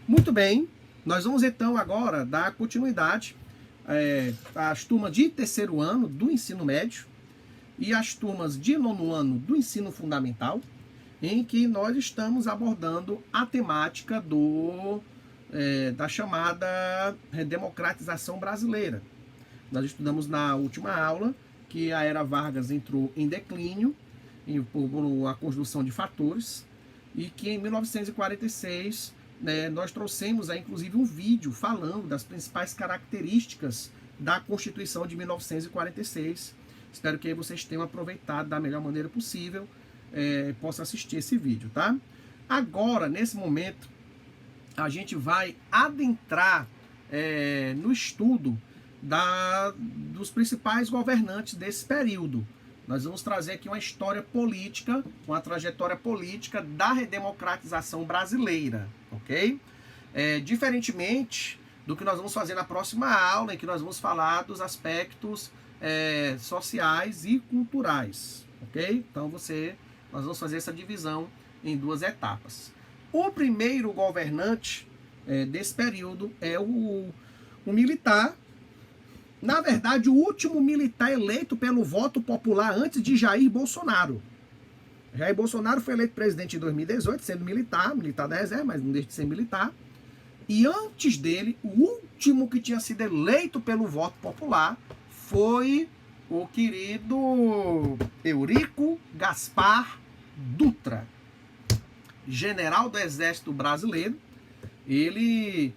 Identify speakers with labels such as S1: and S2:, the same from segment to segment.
S1: Muito bem, nós vamos então agora dar continuidade às turmas de terceiro ano do ensino médio e às turmas de nono ano do ensino fundamental, em que nós estamos abordando a temática da chamada democratização brasileira. Nós estudamos na última aula que a era Vargas entrou em declínio por a construção de fatores e que em 1946 nós trouxemos inclusive um vídeo falando das principais características da Constituição de 1946. Espero que vocês tenham aproveitado da melhor maneira possível, possam assistir esse vídeo, tá? Agora, nesse momento, a gente vai adentrar no estudo dos principais governantes desse período. Nós vamos trazer aqui uma história política, uma trajetória política da redemocratização brasileira, ok? Diferentemente do que nós vamos fazer na próxima aula, em que nós vamos falar dos aspectos sociais e culturais, ok? Então nós vamos fazer essa divisão em duas etapas. O primeiro governante desse período é o militar. Na verdade, o último militar eleito pelo voto popular antes de Jair Bolsonaro. Jair Bolsonaro foi eleito presidente em 2018, sendo militar da reserva, mas não deixa de ser militar. E antes dele, o último que tinha sido eleito pelo voto popular foi o querido Eurico Gaspar Dutra, general do Exército Brasileiro. Ele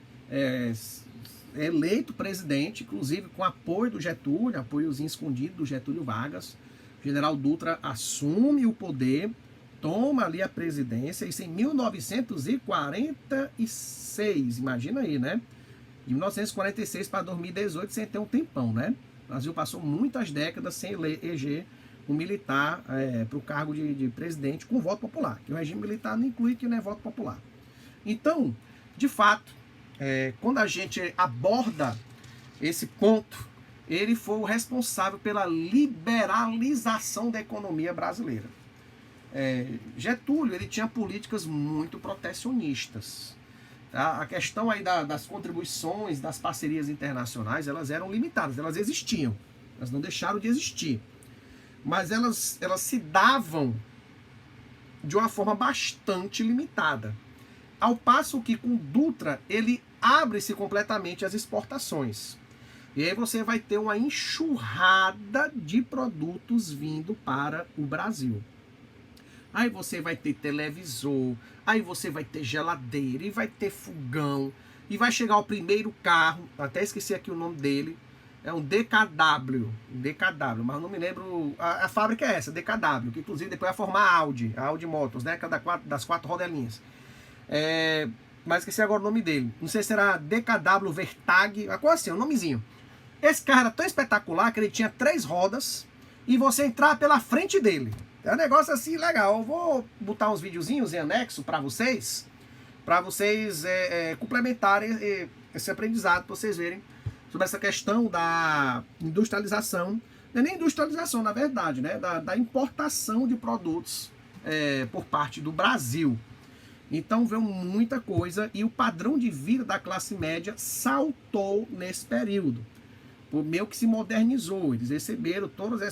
S1: eleito presidente, inclusive com apoio do Getúlio, apoiozinho escondido do Getúlio Vargas. O general Dutra assume o poder, toma ali a presidência, isso em 1946, imagina aí, né? De 1946 para 2018, sem ter um tempão, né? O Brasil passou muitas décadas sem eleger um militar para o cargo de presidente com voto popular, que o regime militar não inclui que não é voto popular. Então, de fato, quando a gente aborda esse ponto, ele foi o responsável pela liberalização da economia brasileira. Getúlio, ele tinha políticas muito protecionistas. Tá? A questão aí das contribuições, das parcerias internacionais, elas eram limitadas, elas existiam, elas não deixaram de existir. Mas elas se davam de uma forma bastante limitada. Ao passo que com Dutra, ele abre-se completamente as exportações. E aí você vai ter uma enxurrada de produtos vindo para o Brasil. Aí você vai ter televisor, aí você vai ter geladeira, e vai ter fogão, e vai chegar o primeiro carro, até esqueci aqui o nome dele, é um DKW, mas não me lembro, a fábrica é essa, DKW, que inclusive depois vai formar a Audi Motors, né, das quatro rodelinhas. Mas esqueci agora o nome dele. Não sei se era DKW Vertag, uma coisa assim, um nomezinho. Esse carro era tão espetacular que ele tinha 3 rodas e você entrar pela frente dele. É um negócio assim legal. Eu vou botar uns videozinhos em anexo para vocês complementarem esse aprendizado, para vocês verem sobre essa questão da industrialização. Não é nem industrialização, na verdade, né? Da importação de produtos por parte do Brasil. Então veio muita coisa e o padrão de vida da classe média saltou nesse período. Meio que se modernizou, eles receberam todas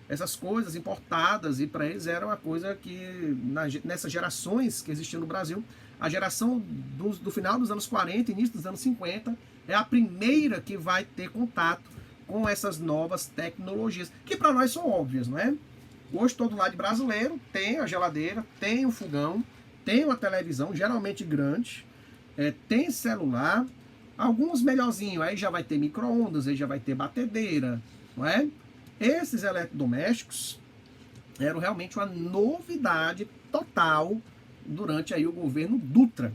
S1: essas coisas importadas e para eles era uma coisa que nessas gerações que existiam no Brasil, a geração do final dos anos 40, início dos anos 50, é a primeira que vai ter contato com essas novas tecnologias, que para nós são óbvias, não é? Hoje todo lado brasileiro tem a geladeira, tem o fogão, tem uma televisão, geralmente grande, tem celular, alguns melhorzinhos, aí já vai ter micro-ondas, aí já vai ter batedeira, não é? Esses eletrodomésticos eram realmente uma novidade total durante aí o governo Dutra.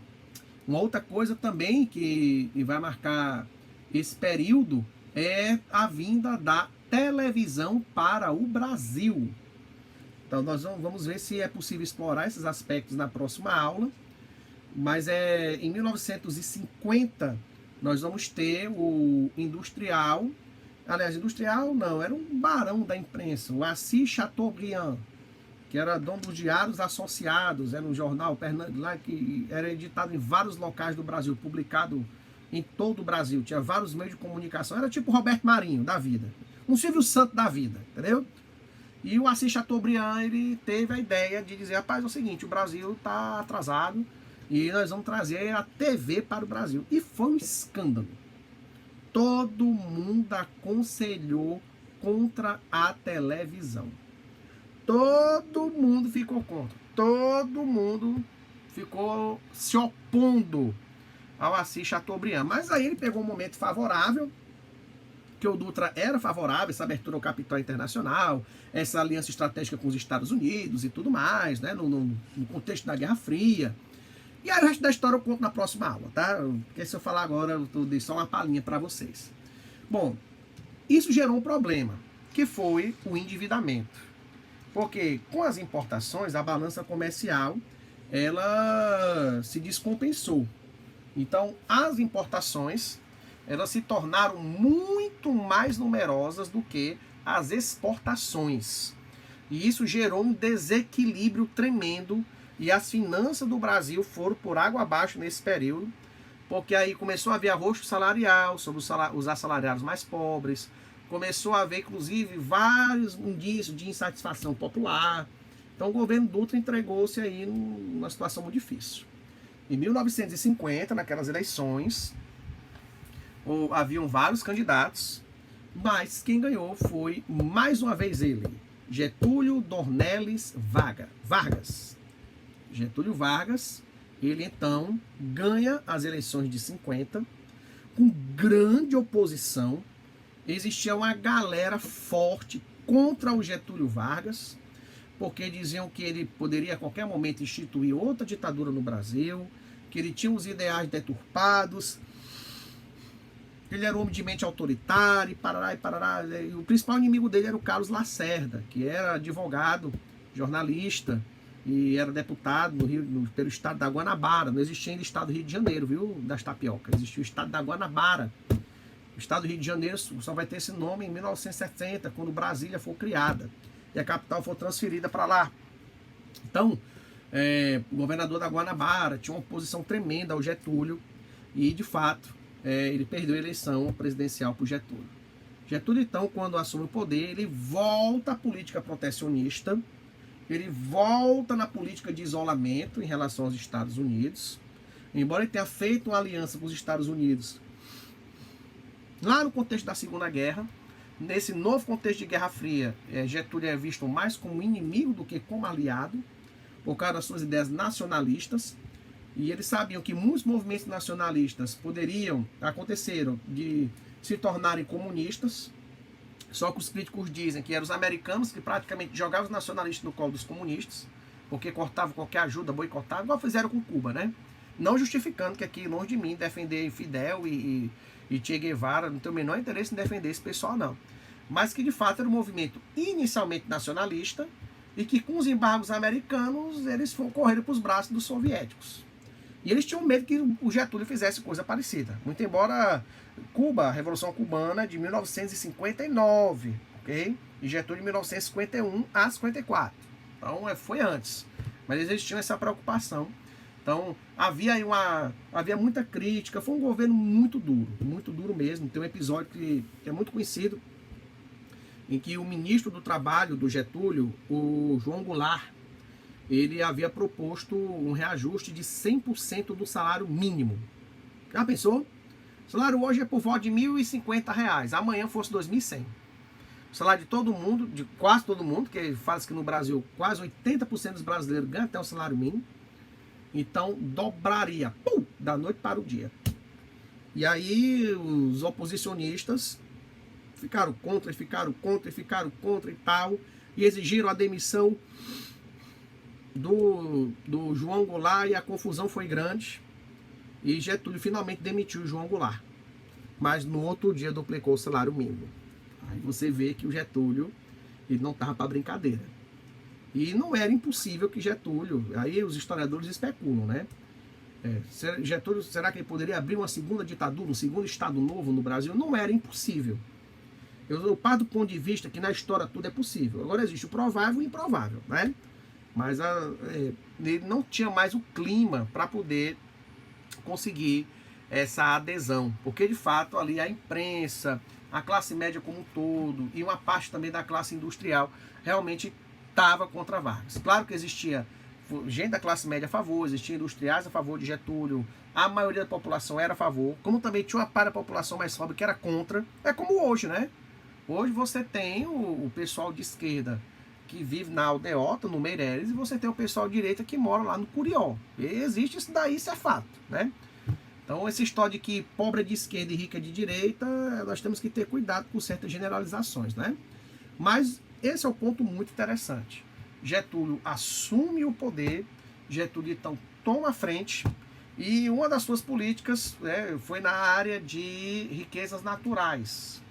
S1: Uma outra coisa também que vai marcar esse período é a vinda da televisão para o Brasil. Então nós vamos ver se é possível explorar esses aspectos na próxima aula. Mas em 1950 nós vamos ter o industrial, aliás, industrial não, era um barão da imprensa, o Assis Chateaubriand, que era dono dos Diários Associados, era um jornal lá que era editado em vários locais do Brasil, publicado em todo o Brasil, tinha vários meios de comunicação, era tipo Roberto Marinho da vida, um Silvio Santos da vida, entendeu? E o Assis Chateaubriand, ele teve a ideia de dizer, rapaz, é o seguinte, o Brasil está atrasado e nós vamos trazer a TV para o Brasil. E foi um escândalo. Todo mundo aconselhou contra a televisão. Todo mundo ficou contra. Todo mundo ficou se opondo ao Assis Chateaubriand. Mas aí ele pegou um momento favorável, que o Dutra era favorável, essa abertura ao capital internacional, essa aliança estratégica com os Estados Unidos e tudo mais, né, no contexto da Guerra Fria. E aí o resto da história eu conto na próxima aula, tá? Porque se eu falar agora, eu dei só uma palhinha para vocês. Bom, isso gerou um problema, que foi o endividamento. Porque com as importações, a balança comercial, ela se descompensou. Então, as importações, elas se tornaram muito mais numerosas do que as exportações. E isso gerou um desequilíbrio tremendo e as finanças do Brasil foram por água abaixo nesse período, porque aí começou a haver arroxo salarial sobre os assalariados mais pobres, começou a haver, inclusive, vários indícios de insatisfação popular. Então o governo Dutra entregou-se aí numa situação muito difícil. Em 1950, naquelas eleições, haviam vários candidatos, mas quem ganhou foi, mais uma vez, ele, Getúlio Dornelles Vargas. Getúlio Vargas, ele então ganha as eleições de 50, com grande oposição. Existia uma galera forte contra o Getúlio Vargas, porque diziam que ele poderia a qualquer momento instituir outra ditadura no Brasil, que ele tinha os ideais deturpados, que ele era um homem de mente autoritária, e parará. E o principal inimigo dele era o Carlos Lacerda, que era advogado, jornalista, e era deputado pelo estado da Guanabara. Não existia ainda o estado do Rio de Janeiro, viu, das tapiocas. Existia o estado da Guanabara. O estado do Rio de Janeiro só vai ter esse nome em 1970, quando Brasília for criada e a capital for transferida para lá. Então, o governador da Guanabara tinha uma oposição tremenda ao Getúlio e, de fato, ele perdeu a eleição presidencial para o Getúlio. Getúlio, então, quando assume o poder, ele volta à política protecionista, ele volta na política de isolamento em relação aos Estados Unidos. Embora ele tenha feito uma aliança com os Estados Unidos lá no contexto da Segunda Guerra, nesse novo contexto de Guerra Fria, Getúlio é visto mais como inimigo do que como aliado, por causa das suas ideias nacionalistas, e eles sabiam que muitos movimentos nacionalistas aconteceram de se tornarem comunistas, só que os críticos dizem que eram os americanos que praticamente jogavam os nacionalistas no colo dos comunistas, porque cortavam qualquer ajuda, boicotavam, igual fizeram com Cuba, né? Não justificando que aqui, longe de mim, defender Fidel e Che Guevara, não tenho o menor interesse em defender esse pessoal, não. Mas que, de fato, era um movimento inicialmente nacionalista e que, com os embargos americanos, eles correram para os braços dos soviéticos. E eles tinham medo que o Getúlio fizesse coisa parecida. Muito embora Cuba, a Revolução Cubana, é de 1959, ok? E Getúlio de 1951 a 54. Então, foi antes. Mas eles tinham essa preocupação. Então, havia muita crítica, foi um governo muito duro mesmo. Tem um episódio que é muito conhecido, em que o ministro do Trabalho do Getúlio, o João Goulart, ele havia proposto um reajuste de 100% do salário mínimo. Já pensou? O salário hoje é por volta de R$ 1.050, amanhã fosse 2.100. O salário de todo mundo, de quase todo mundo, que fala-se que no Brasil quase 80% dos brasileiros ganham até o salário mínimo. Então, dobraria, da noite para o dia. E aí, os oposicionistas ficaram contra e tal, e exigiram a demissão do João Goulart, e a confusão foi grande, e Getúlio finalmente demitiu o João Goulart. Mas no outro dia duplicou o salário mínimo. Aí você vê que o Getúlio, ele não estava para brincadeira. E não era impossível que Getúlio, aí os historiadores especulam, né? Getúlio, será que ele poderia abrir uma segunda ditadura, um segundo Estado Novo no Brasil? Não era impossível. Eu parto do ponto de vista que na história tudo é possível. Agora existe o provável e o improvável, né? mas ele não tinha mais o clima para poder conseguir essa adesão, porque de fato ali a imprensa, a classe média como um todo e uma parte também da classe industrial realmente estava contra Vargas. Claro que existia gente da classe média a favor, existia industriais a favor de Getúlio, a maioria da população era a favor, como também tinha uma parte da população mais pobre que era contra. É como hoje, né? Hoje você tem o pessoal de esquerda que vive na Aldeota, no Meireles, e você tem o pessoal de direita que mora lá no Curió. E existe isso daí, isso é fato, né? Então, essa história de que pobre é de esquerda e rica é de direita, nós temos que ter cuidado com certas generalizações, né? Mas esse é o ponto muito interessante. Getúlio assume o poder, Getúlio então toma a frente, e uma das suas políticas, né, foi na área de riquezas naturais.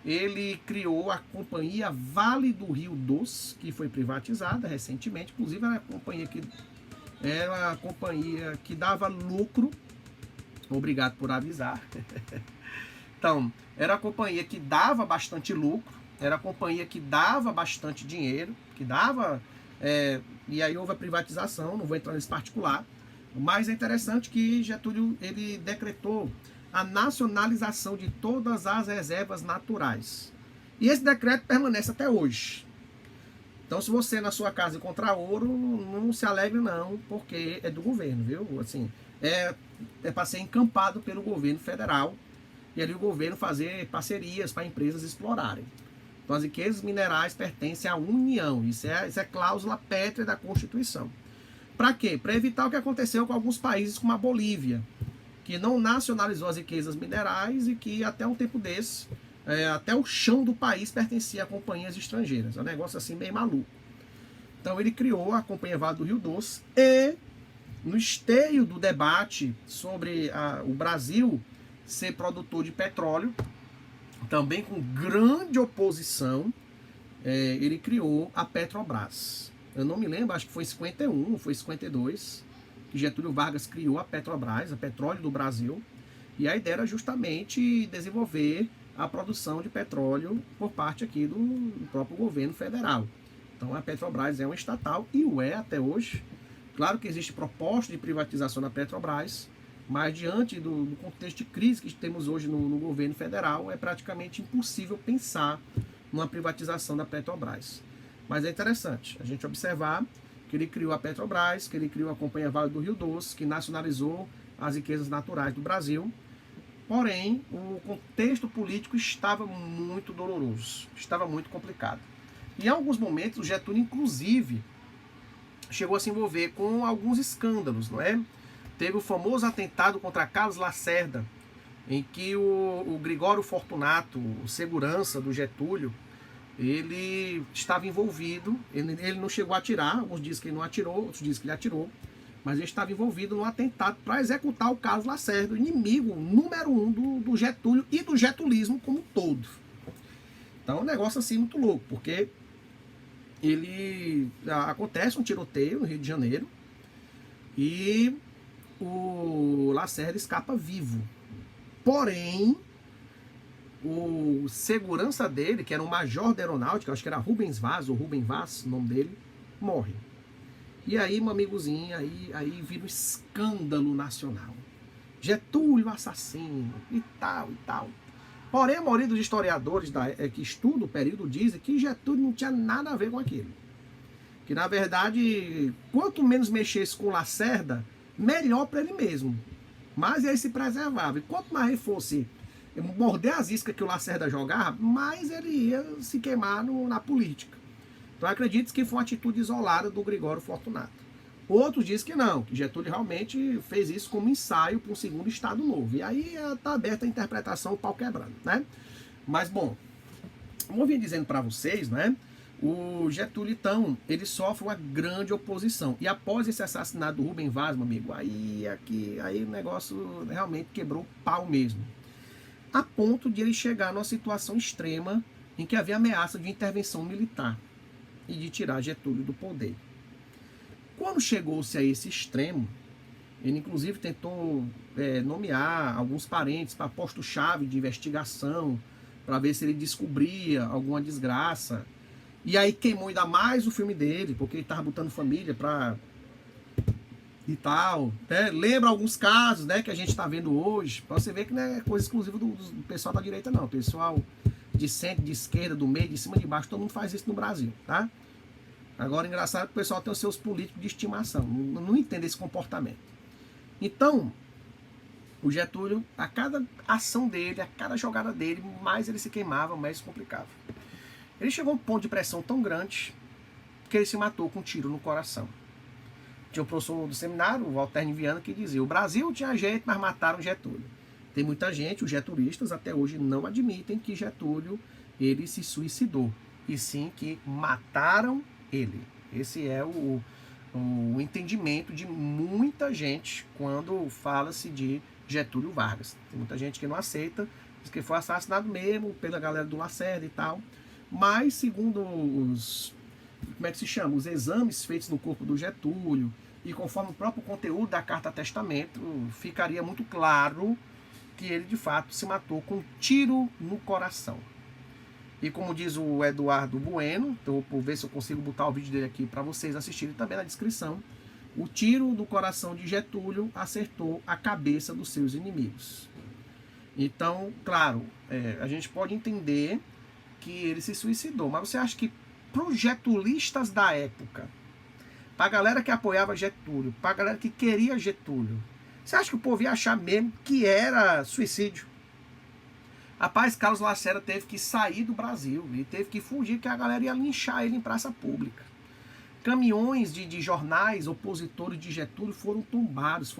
S1: Ele criou a companhia Vale do Rio Doce, que foi privatizada recentemente, inclusive era uma companhia que dava lucro. Obrigado por avisar. Então, era a companhia que dava bastante lucro, era a companhia que dava bastante dinheiro, que dava... e aí houve a privatização, não vou entrar nesse particular, mas é interessante que Getúlio ele decretou a nacionalização de todas as reservas naturais. E esse decreto permanece até hoje. Então, se você na sua casa encontrar ouro, não se alegre não, porque é do governo, viu? Assim, é para ser encampado pelo governo federal e ali o governo fazer parcerias para empresas explorarem. Então, as riquezas minerais pertencem à União. Isso é cláusula pétrea da Constituição. Para quê? Para evitar o que aconteceu com alguns países como a Bolívia, que não nacionalizou as riquezas minerais e que até um tempo desse, até o chão do país pertencia a companhias estrangeiras. É um negócio assim meio maluco. Então ele criou a Companhia Vale do Rio Doce e no esteio do debate sobre o Brasil ser produtor de petróleo, também com grande oposição, ele criou a Petrobras. Eu não me lembro, acho que foi em 51, foi em 52, que Getúlio Vargas criou a Petrobras, a Petróleo do Brasil, e a ideia era justamente desenvolver a produção de petróleo por parte aqui do próprio governo federal. Então a Petrobras é uma estatal e o é até hoje. Claro que existe proposta de privatização da Petrobras, mas diante do contexto de crise que temos hoje no governo federal, é praticamente impossível pensar numa privatização da Petrobras. Mas é interessante a gente observar que ele criou a Petrobras, que ele criou a Companhia Vale do Rio Doce, que nacionalizou as riquezas naturais do Brasil. Porém, o contexto político estava muito doloroso, estava muito complicado. E em alguns momentos, o Getúlio, inclusive, chegou a se envolver com alguns escândalos, não é? Teve o famoso atentado contra Carlos Lacerda, em que o Gregório Fortunato, o segurança do Getúlio, ele estava envolvido, ele não chegou a atirar, alguns dizem que ele não atirou, outros dizem que ele atirou, mas ele estava envolvido num atentado para executar o Carlos Lacerda, o inimigo número 1 do Getúlio e do getulismo como um todo. Então é um negócio assim muito louco, porque acontece um tiroteio no Rio de Janeiro e o Lacerda escapa vivo. Porém, o segurança dele, que era um major da aeronáutica, acho que era Rubens Vaz, ou Rubem Vaz, o nome dele, morre. E aí, meu amigozinho, aí vira um escândalo nacional. Getúlio assassino, e tal, e tal. Porém, a maioria dos historiadores que estudam o período dizem que Getúlio não tinha nada a ver com aquilo. Que, na verdade, quanto menos mexesse com Lacerda, melhor para ele mesmo. Mas ele se preservava. E quanto mais ele fosse morder as iscas que o Lacerda jogava, mais ele ia se queimar na política. Então acredito que foi uma atitude isolada do Gregório Fortunato. Outros dizem que não, que Getúlio realmente fez isso como ensaio para um segundo Estado Novo. E aí está aberta a interpretação, o pau quebrando, né? Mas, bom, como eu vinha dizendo para vocês, né? O Getúlio, então, ele sofre uma grande oposição. E após esse assassinato do Rubem Vaz, meu amigo, aí o negócio realmente quebrou o pau mesmo. A ponto de ele chegar numa situação extrema em que havia ameaça de intervenção militar e de tirar Getúlio do poder. Quando chegou-se a esse extremo, ele inclusive tentou nomear alguns parentes para posto-chave de investigação, para ver se ele descobria alguma desgraça. E aí queimou ainda mais o filme dele, porque ele tava botando família pra... e tal, né? Lembra alguns casos, né, que a gente tá vendo hoje, pra você ver que não é coisa exclusiva do pessoal da direita, não. O pessoal de centro, de esquerda, do meio, de cima, de baixo, todo mundo faz isso no Brasil, tá? Agora, engraçado que o pessoal tem os seus políticos de estimação, não entende esse comportamento. Então, o Getúlio, a cada ação dele, a cada jogada dele, mais ele se queimava, mais complicava. Ele chegou a um ponto de pressão tão grande que ele se matou com um tiro no coração. Tinha um professor do seminário, o Walter Viana, que dizia: o Brasil tinha jeito, mas mataram Getúlio. Tem muita gente, os getulistas até hoje não admitem que Getúlio ele se suicidou, e sim que mataram ele. Esse é o entendimento de muita gente quando fala-se de Getúlio Vargas. Tem muita gente que não aceita, diz que foi assassinado mesmo pela galera do Lacerda e tal. Mas, segundo os... como é que se chama? Os exames feitos no corpo do Getúlio, e conforme o próprio conteúdo da Carta Testamento, ficaria muito claro que ele, de fato, se matou com um tiro no coração. E como diz o Eduardo Bueno, então vou ver se eu consigo botar o vídeo dele aqui para vocês assistirem também na descrição, o tiro do coração de Getúlio acertou a cabeça dos seus inimigos. Então, claro, a gente pode entender que ele se suicidou, mas você acha que para os getulistas da época, para a galera que apoiava Getúlio, para a galera que queria Getúlio, você acha que o povo ia achar mesmo que era suicídio? Rapaz, Carlos Lacerda teve que sair do Brasil e teve que fugir, que a galera ia linchar ele em praça pública. Caminhões de jornais opositores de Getúlio foram tombados,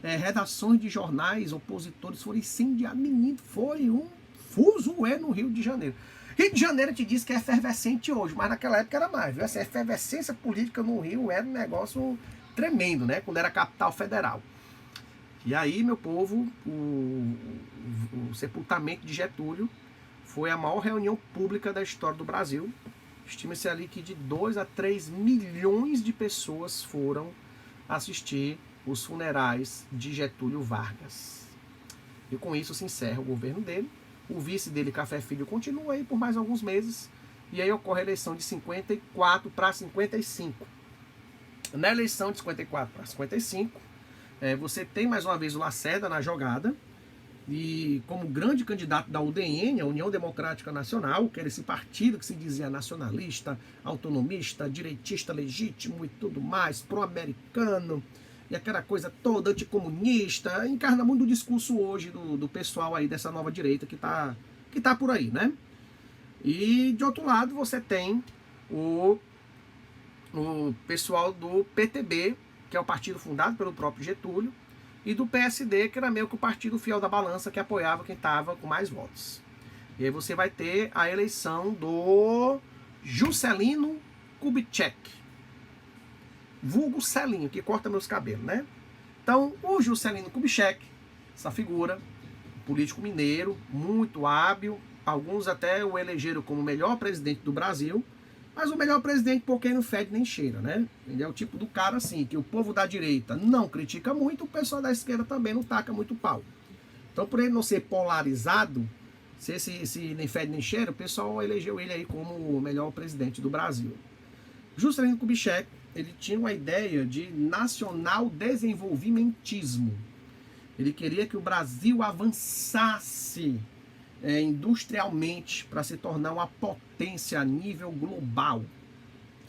S1: redações de jornais opositores foram incendiadas. Menino, foi um fuzuê no Rio de Janeiro. Rio de Janeiro te diz que é efervescente hoje, mas naquela época era mais. Viu? Essa efervescência política no Rio era um negócio tremendo, né? Quando era capital federal. E aí, meu povo, o sepultamento de Getúlio foi a maior reunião pública da história do Brasil. Estima-se ali que de 2 a 3 milhões de pessoas foram assistir os funerais de Getúlio Vargas. E com isso se encerra o governo dele. O vice dele, Café Filho, continua aí por mais alguns meses. E aí ocorre a eleição de 54 para 55. Na eleição de 54 para 55, você tem mais uma vez o Lacerda na jogada. E como grande candidato da UDN, a União Democrática Nacional, que era esse partido que se dizia nacionalista, autonomista, direitista legítimo e tudo mais, pró-americano, e aquela coisa toda anticomunista, encarna muito o discurso hoje do pessoal aí dessa nova direita que tá por aí, né? E de outro lado você tem o pessoal do PTB, que é o partido fundado pelo próprio Getúlio, e do PSD, que era meio que o partido fiel da balança, que apoiava quem estava com mais votos. E aí você vai ter a eleição do Juscelino Kubitschek, vulgo Celinho, que corta meus cabelos, né? Então, o Juscelino Kubitschek, essa figura, político mineiro, muito hábil, alguns até o elegeram como o melhor presidente do Brasil, mas o melhor presidente por quem não fede nem cheira, né? Ele é o tipo do cara assim, que o povo da direita não critica muito, o pessoal da esquerda também não taca muito pau. Então, por ele não ser polarizado, se esse nem fede nem cheira, o pessoal elegeu ele aí como o melhor presidente do Brasil. Juscelino Kubitschek, ele tinha uma ideia de nacional desenvolvimentismo. Ele queria que o Brasil avançasse industrialmente para se tornar uma potência a nível global.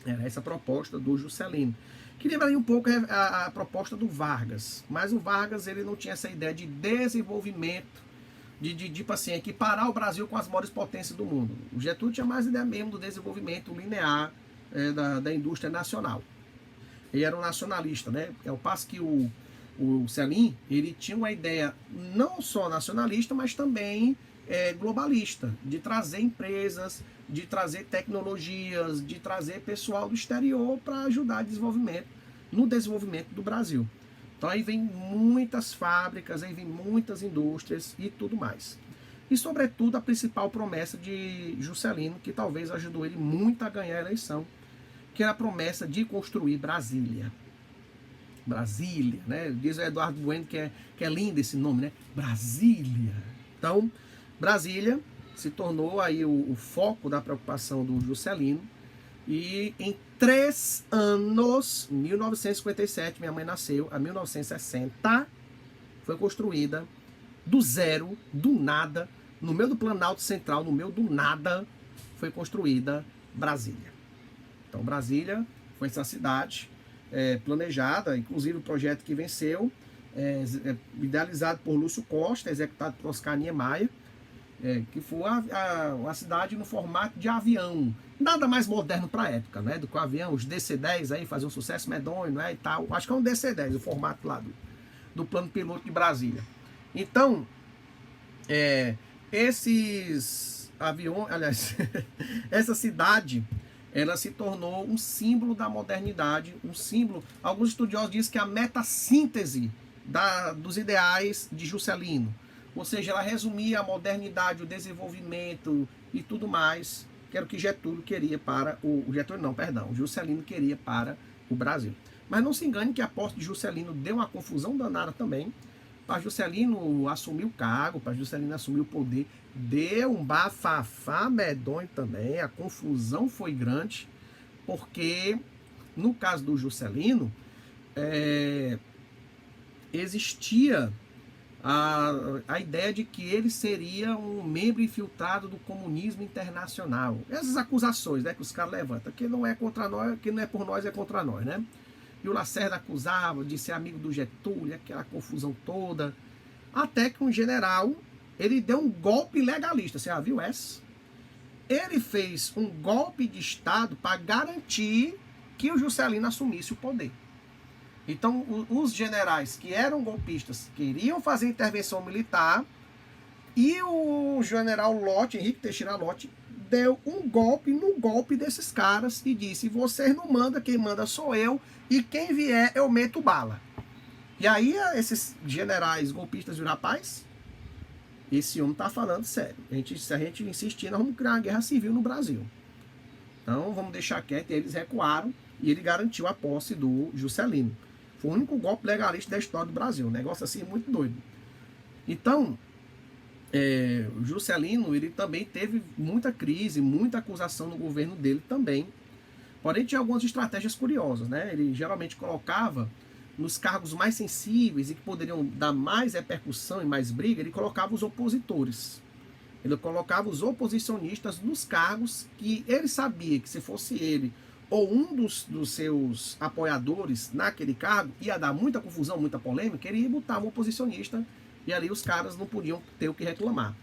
S1: Era essa a proposta do Juscelino, que lembraria um pouco a proposta do Vargas, mas o Vargas ele não tinha essa ideia de desenvolvimento, tipo assim, equiparar o Brasil com as maiores potências do mundo. O Getúlio tinha mais ideia mesmo do desenvolvimento linear da indústria nacional. Ele era um nacionalista, né? Ao passo que o Celim, ele tinha uma ideia não só nacionalista, mas também globalista, de trazer empresas, de trazer tecnologias, de trazer pessoal do exterior para ajudar no desenvolvimento do Brasil. Então aí vem muitas fábricas, aí vem muitas indústrias e tudo mais. E sobretudo a principal promessa de Juscelino, que talvez ajudou ele muito a ganhar a eleição, que era a promessa de construir Brasília. Brasília, né? Diz o Eduardo Bueno que é lindo esse nome, né? Brasília. Então, Brasília se tornou aí o foco da preocupação do Juscelino, E em 3 anos, 1957, minha mãe nasceu, a 1960, foi construída do zero, do nada, no meio do Planalto Central, no meio do nada, foi construída Brasília. Então, Brasília foi essa cidade planejada, inclusive o projeto que venceu, idealizado por Lúcio Costa, executado por Oscar Niemeyer, que foi uma cidade no formato de avião. Nada mais moderno para a época, né? Do que o avião, os DC-10 aí faziam um sucesso medonho, né? E tal. Acho que é um DC-10, o formato lá do plano piloto de Brasília. Então, esses aviões, aliás, essa cidade, ela se tornou um símbolo da modernidade, um símbolo. Alguns estudiosos dizem que é a metassíntese dos ideais de Juscelino. Ou seja, ela resumia a modernidade, o desenvolvimento e tudo mais, que era o que Getúlio queria para o Juscelino queria para o Brasil. Mas não se engane que a posse de Juscelino deu uma confusão danada também. Para Juscelino assumir o cargo, para Juscelino assumir o poder, deu um bafafá medonho também, a confusão foi grande, porque no caso do Juscelino, existia a ideia de que ele seria um membro infiltrado do comunismo internacional. Essas acusações, né, que os caras levantam, que não é contra nós, que não é por nós, é contra nós, né? E o Lacerda acusava de ser amigo do Getúlio, aquela confusão toda. Até que um general, ele deu um golpe legalista, você já viu essa? Ele fez um golpe de Estado para garantir que o Juscelino assumisse o poder. Então, os generais que eram golpistas queriam fazer intervenção militar e o general Lott, Henrique Teixeira Lott, deu um golpe no golpe desses caras e disse: vocês não mandam, quem manda sou eu e quem vier eu meto bala. E aí esses generais golpistas viram: rapaz, esse homem tá falando sério. Se a gente insistir, nós vamos criar uma guerra civil no Brasil. Então vamos deixar quieto. E eles recuaram e ele garantiu a posse do Juscelino. Foi o único golpe legalista da história do Brasil. Um negócio assim muito doido. Então, o Juscelino, ele também teve muita crise, muita acusação no governo dele também. Porém, tinha algumas estratégias curiosas, né? Ele geralmente colocava nos cargos mais sensíveis e que poderiam dar mais repercussão e mais briga, ele colocava os opositores. Ele colocava os oposicionistas nos cargos que ele sabia que se fosse ele ou um dos seus apoiadores naquele cargo, ia dar muita confusão, muita polêmica, ele ia botar um oposicionista e ali os caras não podiam ter o que reclamar.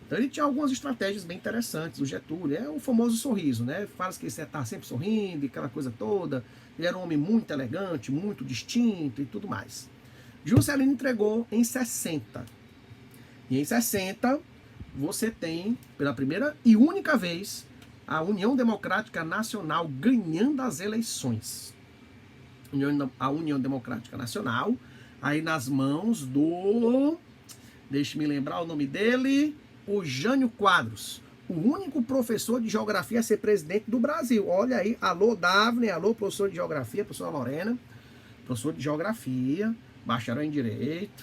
S1: Então ele tinha algumas estratégias bem interessantes. O Getúlio é o famoso sorriso, né? Fala que ele está sempre sorrindo, aquela coisa toda. Ele era um homem muito elegante, muito distinto e tudo mais. Juscelino entregou em 60. E em 60, você tem, pela primeira e única vez, a União Democrática Nacional ganhando as eleições. A União Democrática Nacional, aí nas mãos do... Deixe-me lembrar o nome dele... O Jânio Quadros, o único professor de geografia a ser presidente do Brasil. Olha aí, alô Daphne, alô professor de geografia, professora Lorena, professor de geografia, bacharel em direito.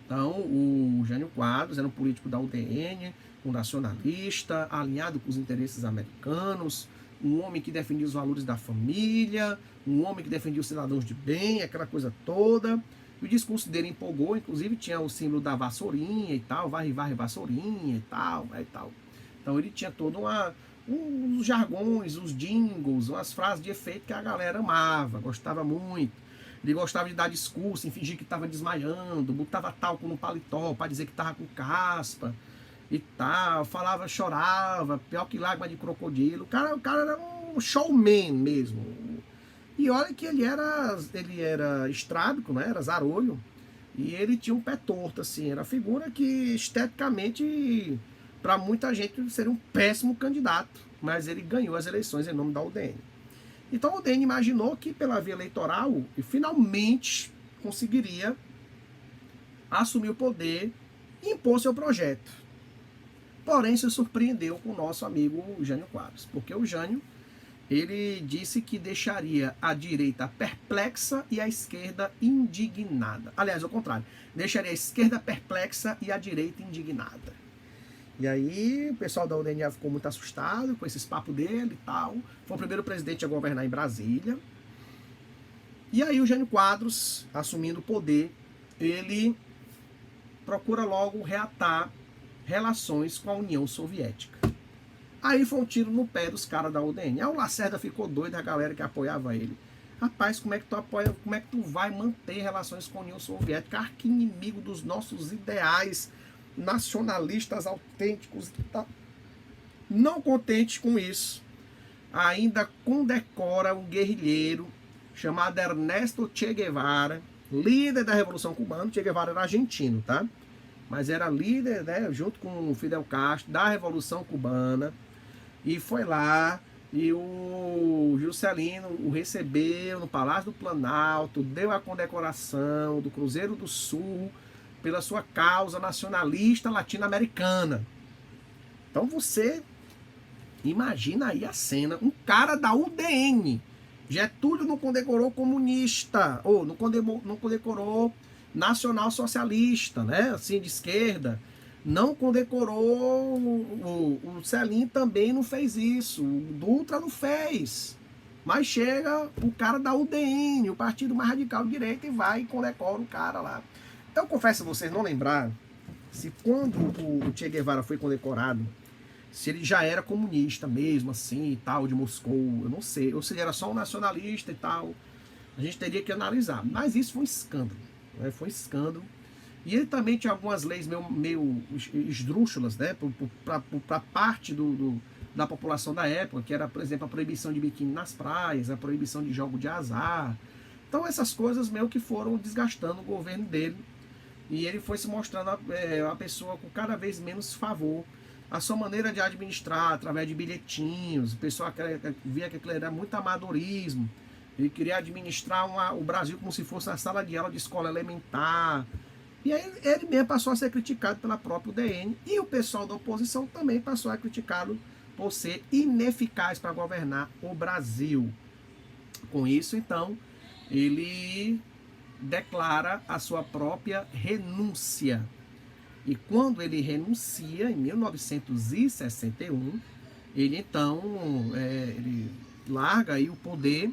S1: Então, o Jânio Quadros era um político da UDN, um nacionalista, alinhado com os interesses americanos, um homem que defendia os valores da família, um homem que defendia os cidadãos de bem, aquela coisa toda. O discurso dele empolgou, inclusive tinha o símbolo da vassourinha e tal, varre, vassourinha e tal, e tal. Então ele tinha todo uns jargões, os jingles, umas frases de efeito que a galera amava, gostava muito. Ele gostava de dar discurso, fingir que estava desmaiando, botava talco no paletó para dizer que estava com caspa e tal, falava, chorava, pior que lágrima de crocodilo. O cara era um showman mesmo. E olha que ele era estrábico, né? Era zarolho. E ele tinha um pé torto, assim. Era figura que, esteticamente, para muita gente, seria um péssimo candidato. Mas ele ganhou as eleições em nome da UDN. Então a UDN imaginou que, pela via eleitoral, ele finalmente conseguiria assumir o poder e impor seu projeto. Porém, se surpreendeu com o nosso amigo Jânio Quadros. Porque o Jânio... ele disse que deixaria a direita perplexa e a esquerda indignada. Aliás, ao contrário, deixaria a esquerda perplexa e a direita indignada. E aí o pessoal da UDN ficou muito assustado com esses papos dele e tal. Foi o primeiro presidente a governar em Brasília. E aí o Jânio Quadros, assumindo o poder, ele procura logo reatar relações com a União Soviética. Aí foi um tiro no pé dos caras da UDN. Aí o Lacerda ficou doido, a galera que apoiava ele. Rapaz, como é que tu apoia, como é que tu vai manter relações com a União Soviética, arqui-inimigo dos nossos ideais nacionalistas autênticos e tal? Não contente com isso, ainda condecora um guerrilheiro chamado Ernesto Che Guevara, líder da Revolução Cubana. Che Guevara era argentino, tá? Mas era líder, né, junto com o Fidel Castro, da Revolução Cubana. E foi lá, e o Juscelino o recebeu no Palácio do Planalto, deu a condecoração do Cruzeiro do Sul pela sua causa nacionalista latino-americana. Então você imagina aí a cena, um cara da UDN. Getúlio não condecorou comunista, ou não condecorou nacional socialista, né, assim, de esquerda. Não condecorou, o Celim também não fez isso, o Dutra não fez. Mas chega o cara da UDN, o partido mais radical de direita, e vai e condecora o cara lá. Então eu confesso a vocês não lembrar se quando o Che Guevara foi condecorado, se ele já era comunista mesmo, assim, e tal, de Moscou, eu não sei, ou se ele era só um nacionalista e tal, a gente teria que analisar. Mas isso foi um escândalo, né? Foi um escândalo. E ele também tinha algumas leis meio esdrúxulas, né, para parte da população da época, que era, por exemplo, a proibição de biquíni nas praias, a proibição de jogo de azar. Então essas coisas meio que foram desgastando o governo dele, e ele foi se mostrando uma pessoa com cada vez menos favor. A sua maneira de administrar, através de bilhetinhos, o pessoal via que aquilo era muito amadorismo. Ele queria administrar o Brasil como se fosse uma sala de aula de escola elementar. E aí ele mesmo passou a ser criticado pela própria UDN, e o pessoal da oposição também passou a criticá-lo por ser ineficaz para governar o Brasil. Com isso, então, ele declara a sua própria renúncia. E quando ele renuncia, em 1961, ele então ele larga aí o poder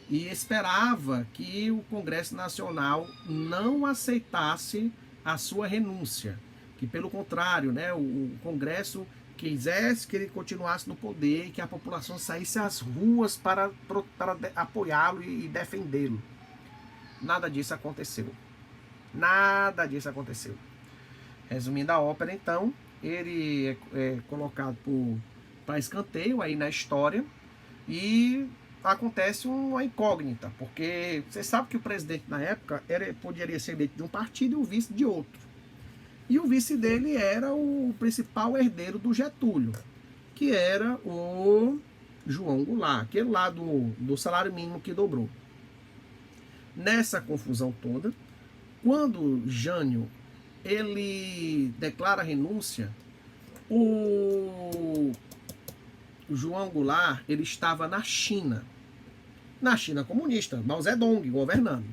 S1: e esperava que o Congresso Nacional não aceitasse a sua renúncia, que pelo contrário, né, o Congresso quisesse que ele continuasse no poder e que a população saísse às ruas para apoiá-lo e defendê-lo. Nada disso aconteceu. Nada disso aconteceu. Resumindo a ópera, então, ele é colocado para escanteio aí na história, e acontece uma incógnita, porque você sabe que o presidente na época poderia ser eleito de um partido e o vice de outro. E o vice dele era o principal herdeiro do Getúlio, que era o João Goulart, aquele lá do salário mínimo que dobrou. Nessa confusão toda, quando Jânio ele declara a renúncia, o João Goulart ele estava na China comunista, Mao Zedong governando.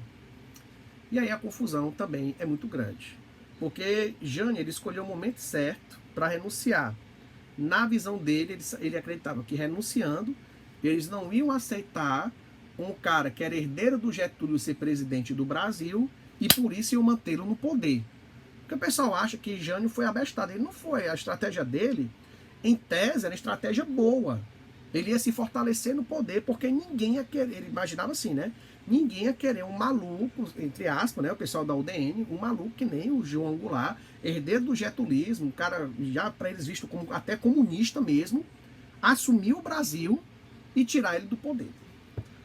S1: E aí a confusão também é muito grande, porque Jânio ele escolheu o momento certo para renunciar. Na visão dele, ele acreditava que renunciando, eles não iam aceitar um cara que era herdeiro do Getúlio ser presidente do Brasil, e por isso iam mantê-lo no poder. Porque o pessoal acha que Jânio foi abestado. Ele não foi. A estratégia dele, em tese, era estratégia boa. Ele ia se fortalecer no poder, porque ninguém ia querer, ele imaginava assim, né? Ninguém ia querer um maluco, entre aspas, né? O pessoal da UDN, um maluco que nem o João Goulart, herdeiro do getulismo, um cara já para eles visto como até comunista mesmo, assumir o Brasil e tirar ele do poder.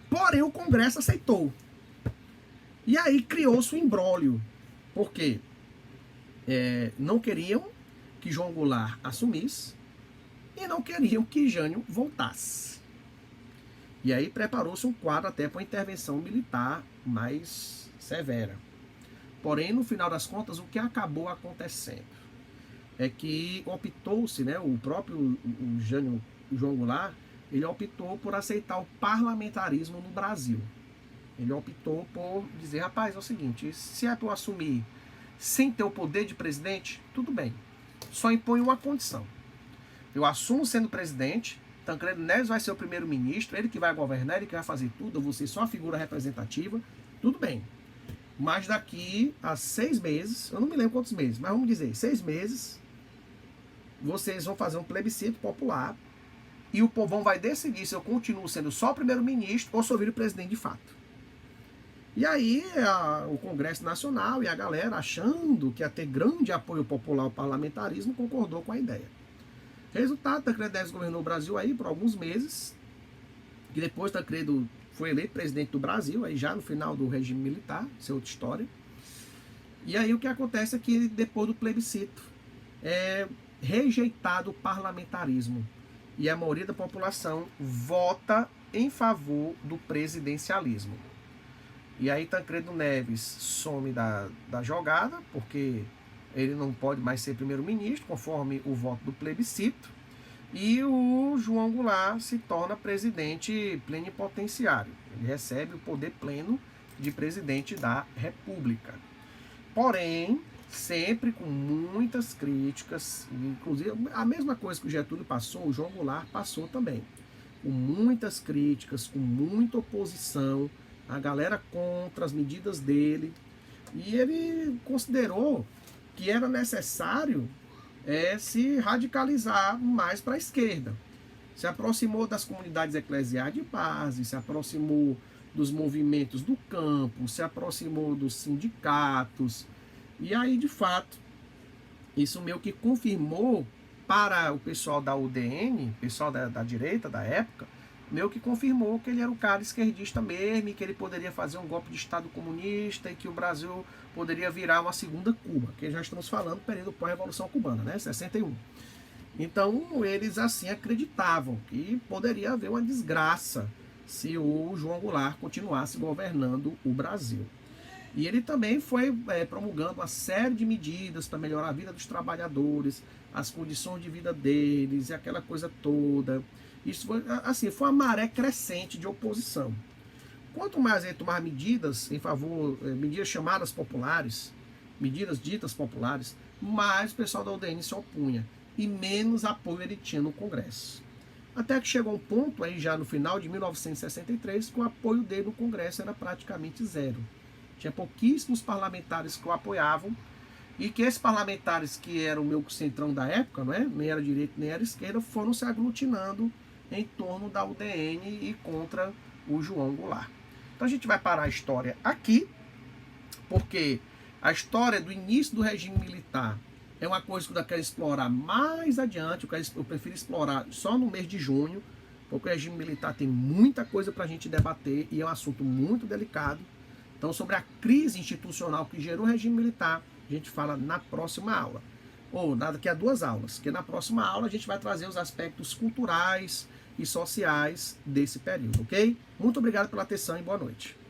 S1: Porém, o Congresso aceitou. E aí criou-se um imbróglio. Por quê? Não queriam que João Goulart assumisse e não queriam que Jânio voltasse. E aí preparou-se um quadro até para uma intervenção militar mais severa. Porém, no final das contas, o que acabou acontecendo é que optou-se, né, o próprio João Goulart, ele optou por aceitar o parlamentarismo no Brasil. Ele optou por dizer, rapaz, é o seguinte, se é para eu assumir sem ter o poder de presidente, tudo bem. só impõe uma condição. Eu assumo sendo presidente, Tancredo Neves vai ser o primeiro-ministro, ele que vai governar, ele que vai fazer tudo, eu vou ser só a figura representativa, tudo bem. Mas daqui a 6 meses, eu não me lembro quantos meses, mas vamos dizer, 6 meses, vocês vão fazer um plebiscito popular e o povão vai decidir se eu continuo sendo só primeiro-ministro ou se eu viro presidente de fato. E aí o Congresso Nacional e a galera, achando que ia ter grande apoio popular ao parlamentarismo, concordou com a ideia. Resultado, Tancredo Neves governou o Brasil aí por alguns meses, que depois Tancredo foi eleito presidente do Brasil, aí já no final do regime militar, isso é outra história. E aí o que acontece é que depois do plebiscito é rejeitado o parlamentarismo e a maioria da população vota em favor do presidencialismo. E aí Tancredo Neves some da jogada, porque ele não pode mais ser primeiro-ministro, conforme o voto do plebiscito, e o João Goulart se torna presidente plenipotenciário. Ele recebe o poder pleno de presidente da República. Porém, sempre com muitas críticas, inclusive a mesma coisa que o Getúlio passou, o João Goulart passou também. Com muitas críticas, com muita oposição, a galera contra as medidas dele, e ele considerou que era necessário se radicalizar mais para a esquerda. Se aproximou das comunidades eclesiais de base, se aproximou dos movimentos do campo, se aproximou dos sindicatos. E aí, de fato, isso meio que confirmou para o pessoal da UDN, pessoal da direita da época, meio que confirmou que ele era um cara esquerdista mesmo, e que ele poderia fazer um golpe de Estado comunista e que o Brasil poderia virar uma segunda Cuba, que já estamos falando do período pós-revolução cubana, né, 61. Então, eles assim acreditavam que poderia haver uma desgraça se o João Goulart continuasse governando o Brasil. E ele também foi promulgando uma série de medidas para melhorar a vida dos trabalhadores, as condições de vida deles e aquela coisa toda. Isso foi, assim, foi uma maré crescente de oposição. Quanto mais ele tomar medidas em favor, medidas chamadas populares, medidas ditas populares, mais o pessoal da UDN se opunha e menos apoio ele tinha no Congresso. Até que chegou um ponto, aí já no final de 1963, que o apoio dele no Congresso era praticamente zero. Tinha pouquíssimos parlamentares que o apoiavam, e que esses parlamentares que eram o meu centrão da época, não é? Nem era direita nem era esquerda, foram se aglutinando em torno da UDN e contra o João Goulart. Então a gente vai parar a história aqui, porque a história do início do regime militar é uma coisa que eu quero explorar mais adiante. Eu prefiro explorar só no mês de junho, porque o regime militar tem muita coisa para a gente debater e é um assunto muito delicado. Então, sobre a crise institucional que gerou o regime militar, a gente fala na próxima aula. Ou daqui a 2 aulas, porque na próxima aula a gente vai trazer os aspectos culturais e sociais desse período, ok? Muito obrigado pela atenção e boa noite.